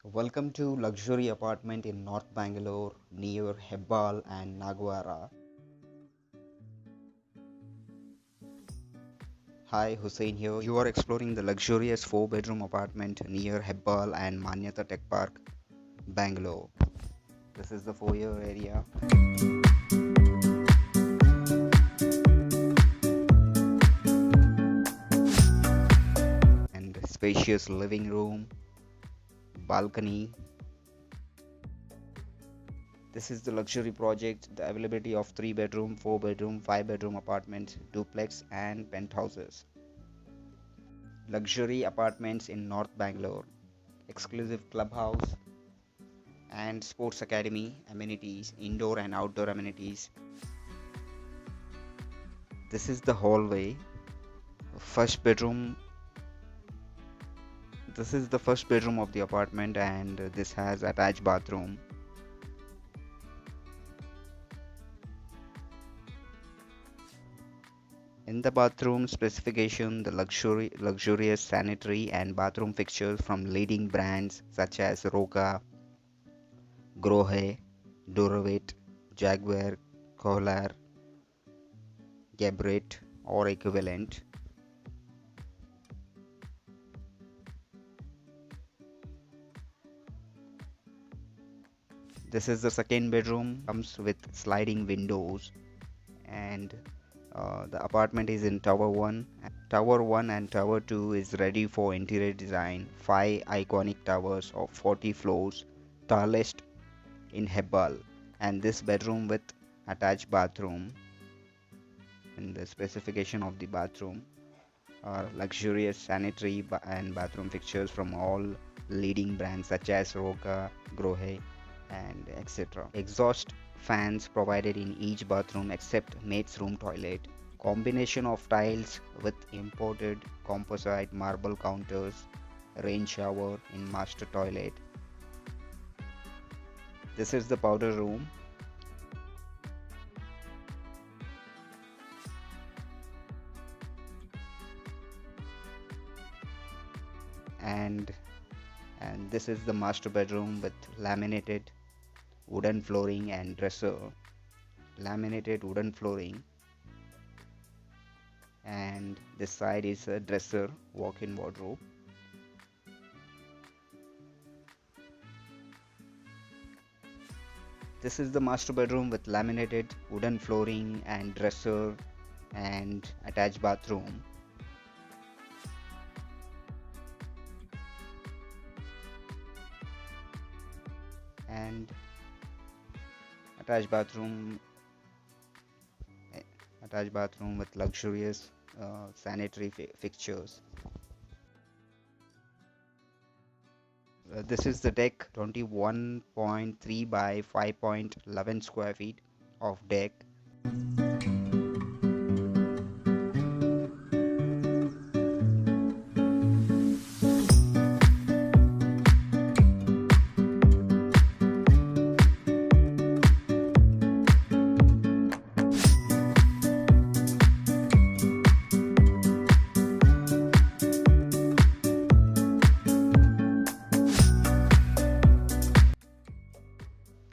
Welcome to luxury apartment in North Bangalore near Hebbal and Nagawara. Hi, Hussain here. You are exploring the luxurious 4-bedroom apartment near Hebbal and Manyata Tech Park, Bangalore. This is the foyer area and spacious living room, balcony. This is the luxury project, the availability of 3-bedroom, 4-bedroom, 5-bedroom apartments, duplex and penthouses. Luxury apartments in North Bangalore, exclusive clubhouse and sports academy amenities, indoor and outdoor amenities. This is the hallway, first bedroom. This is the first bedroom of the apartment and this has attached bathroom. In the bathroom specification, the luxurious sanitary and bathroom fixtures from leading brands such as Roka, Grohe, Duravit, Jaguar, Kohler, Geberit or equivalent. This is the second bedroom, comes with sliding windows and the apartment is in Tower 1. Tower 1 and Tower 2 is ready for interior design. 5 iconic towers of 40 floors, tallest in Hebbal, and this bedroom with attached bathroom. And the specification of the bathroom are luxurious sanitary and bathroom fixtures from all leading brands such as Roka, Grohe, and etc. Exhaust fans provided in each bathroom except maid's room toilet. Combination of tiles with imported composite marble counters, rain shower in master toilet. This is the powder room. And this is the master bedroom with laminated wooden flooring and dresser. Laminated wooden flooring, and this side is a dresser, walk-in wardrobe. This is the master bedroom with laminated wooden flooring and dresser and attached bathroom. And attached bathroom with luxurious sanitary fixtures. This is the deck, 21.3 by 5.11 square feet of deck.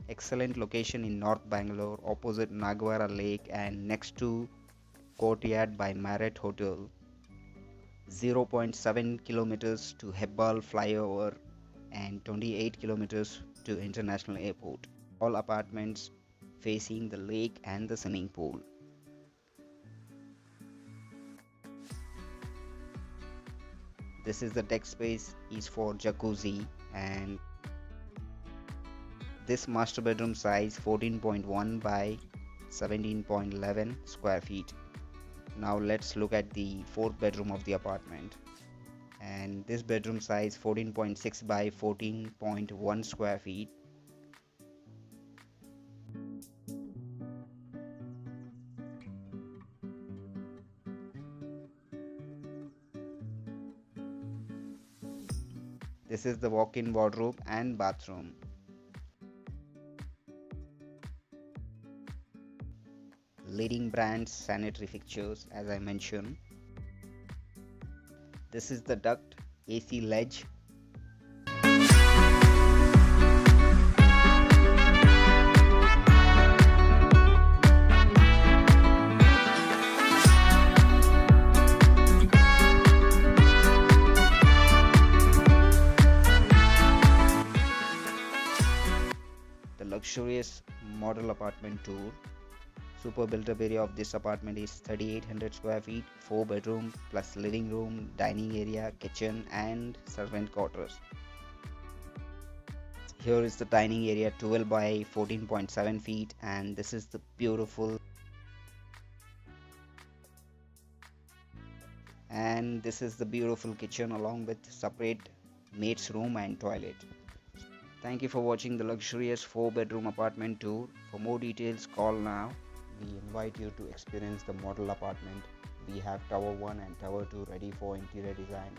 Excellent location in North Bangalore, opposite Nagawara Lake and next to Courtyard by Marriott Hotel. 0.7 kilometers to Hebbal flyover and 28 kilometers to International Airport. All apartments facing the lake and the swimming pool. This is the deck space is for jacuzzi, and this master bedroom size 14.1 by 17.11 square feet. Now let's look at the fourth bedroom of the apartment, and this bedroom size 14.6 by 14.1 square feet. This is the walk-in wardrobe and bathroom. Leading brands sanitary fixtures, as I mentioned. This is the duct, AC ledge, luxurious model apartment tour. Super built-up area of this apartment is 3,800 square feet, 4 bedroom plus living room, dining area, kitchen and servant quarters. Here is the dining area, 12 by 14.7 feet, and this is the beautiful kitchen along with separate maid's room and toilet. Thank you for watching the luxurious 4-bedroom apartment tour. For more details, call now. We invite you to experience the model apartment. We have Tower 1 and Tower 2 ready for interior design.